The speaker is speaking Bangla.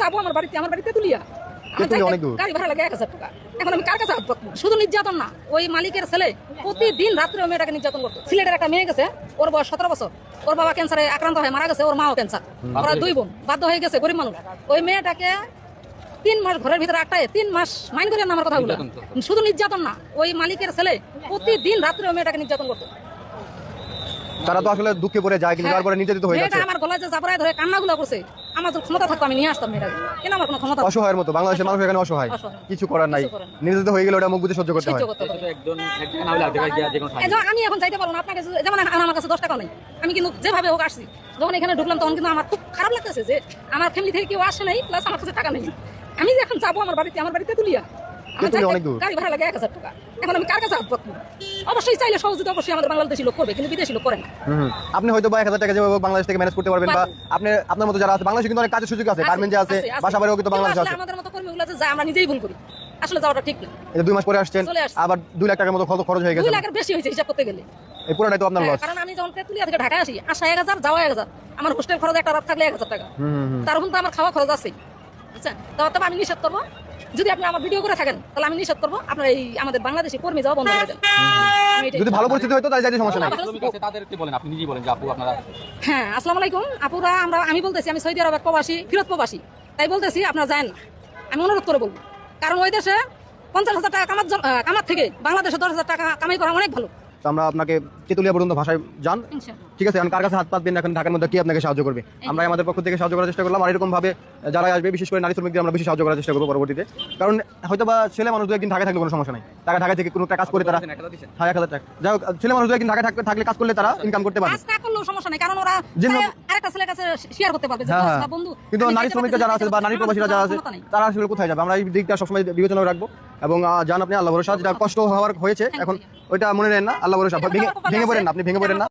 যাবো আমার বাড়িতে তুলিয়া গাড়ি ভাড়া লাগে 1000 টাকা। এখন আমি কার কাছে হাত পাতবো? শুধু নির্যাতন না, ওই মালিকের ছেলে প্রতিদিন রাত্রে ওই মেয়েটাকে নির্যাতন করতো। সিলেটের একটা মেয়ে গেছে, ওর বয়স 17 বছর, ওর বাবা ক্যান্সারে আক্রান্ত হয়ে মারা গেছে, ওর মাও ক্যান্সার, ওরা 2 বোন, বাধ্য হয়ে গেছে গরিব মানুষ। ওই মেয়েটাকে 3 মাস ঘরের ভিতরে আটকায় 3 মাস মাইন করেন না আমার কথাগুলো। শুধু নির্যাতন না, ওই মালিকের ছেলে প্রতিদিন রাত্রে ওই মেয়েটাকে নির্যাতন করতো। তারা তো আসলে দুঃখে পড়ে যায়, কিন্তু তারপরে নির্যাতিত হয়ে যাচ্ছে। আমার গলায় যে জাবরায় ধরে কান্নাগুলো করছে, আমার যদি ক্ষমতা থাকতো আমি নিয়ে আসতাম মেয়েটাকে, কেন আমার কোনো ক্ষমতা? অসহায়ের মতো বাংলাদেশের মানুষ এখানে অসহায়, কিছু করার নাই, নির্যাতিত হয়ে গেলে ওটা মুখ বুঝে সহ্য করতে হয়। আমি এখন যাইতে পারবো না আপনাকে, যেমন আমার কাছে 10 টাকা নেই, আমি কিন্তু যেভাবে হোক আসছি। যখন এখানে ঢুকলাম তখন কিন্তু আমার খুব খারাপ লাগতেছে যে আমার ফ্যামিলি থেকে কেউ আসে নাই, প্লাস আমার কাছে টাকা নেই। আমি যে এখন যাবো আমার বাড়িতে তুলিয়া, গাড়ি ভাড়া লাগে 1000 টাকা। এখন আমি কার কাছে হাত পাতবো? অবশ্যই চাইলে সহযোগিতা অবশ্যই আমাদের বাংলাদেশি লোক করবে, কিন্তু বিদেশি লোক করে না। আপনি হয়তো 1000 টাকা যেভাবে বাংলাদেশ থেকে ম্যানেজ করতে পারবেন, বা আপনি আপনার মতো যারা আছে বাংলাদেশে কিন্তু অনেক কাজের সুযোগ আছে, গার্মেন্টে আছে, বাসা বাড়িও কিন্তু বাংলাদেশে আছে। আমাদের মতো কর্মীগুলো আছে যা আমরা নিজেই ভুল করি, আসলে যাওয়াটা ঠিক না। এই 2 মাস পরে আসছেন, আবার 2 লাখ টাকার মতো খরচ হয়ে গেছে। 2 লাখের বেশি হয়েছে হিসাব করতে গেলে। এই পুরোটাই তো আপনার লস। কারণ আমি যখন তেতুলিয়া থেকে ঢাকায় আসি, আসা 1000, যাওয়া 1000, আমার হোস্টেল খরচ একটা রাত থাকলে 1000 টাকা, তার উপর তো আমার খাওয়া খরচ আছে, বুঝছেন? তবে আমি নিষেধ করবো, যদি আপনি আমার ভিডিও করে থাকেন তাহলে আমি নিষেধ করবো আপনার এই আমাদের বাংলাদেশি কর্মী যাওয়া বন্ধ করে দেন। যদি ভালো পরিস্থিতি হয় তো তাই যাইতে সমস্যা নাই। তাদেরকে বলেন, আপনি নিজেই বলেন যে আপু আপনারা। হ্যাঁ, আসসালামু আলাইকুম আপুরা, আমি বলতেছি আমি সৌদি আরব প্রবাসী, ফিরত প্রবাসী, তাই বলতেছি আপনারা যান না, আমি অনুরোধ করে বলবো। কারণ ওই দেশে 50,000 টাকা কামার থেকে বাংলাদেশে 10,000 টাকা কামাই করা অনেক ভালো। তো আমরা আপনাকে তেতুলিয়া পর্যন্ত ভাষায় যান, ঠিক আছে? এখন কার কাছে হাত পাতবেন, এখন ঢাকার মধ্যে কি আপনাকে সাহায্য করবে? আমরা আমাদের পক্ষ থেকে সাহায্য করার চেষ্টা করলাম, আর এরকম ভাবে যারা আসবে বিশেষ করে নারী শ্রমিকদের আমরা বেশি সাহায্য করার চেষ্টা করবো পরবর্তীতে। কারণ হয়তো বা ছেলে মানুষ 2 একদিন ঢাকায় থাকলে কোনো সমস্যা নাই, তারা ঢাকা থেকে কোনো কাজ করে তারা 1000 টাকা, যাই হোক ছেলে মানুষ 2 একদিন ঢাকায় থাকলে কাজ করলে তারা ইনকাম করতে পারবে। কাজ না করলেও সমস্যা নাই, কারণ ওরা আরেকটা ছেলের কাছে শেয়ার করতে পারবে যে বন্ধু। কিন্তু নারী শ্রমিকরা যারা আছে বা নারী প্রবাসীরা যারা আছে তারা আসলে কোথায় যাবে? আমরা এই দিকটা সবসময় বিবেচনা রাখবো। এবং জান আপনি আল্লাহ ভরসা, যেটা কষ্ট হওয়ার হয়েছে এখন ওইটা মনে নেন না, আল্লাহ ভরসা, ভেঙে পড়েন না, আপনি ভেঙে পড়েন না।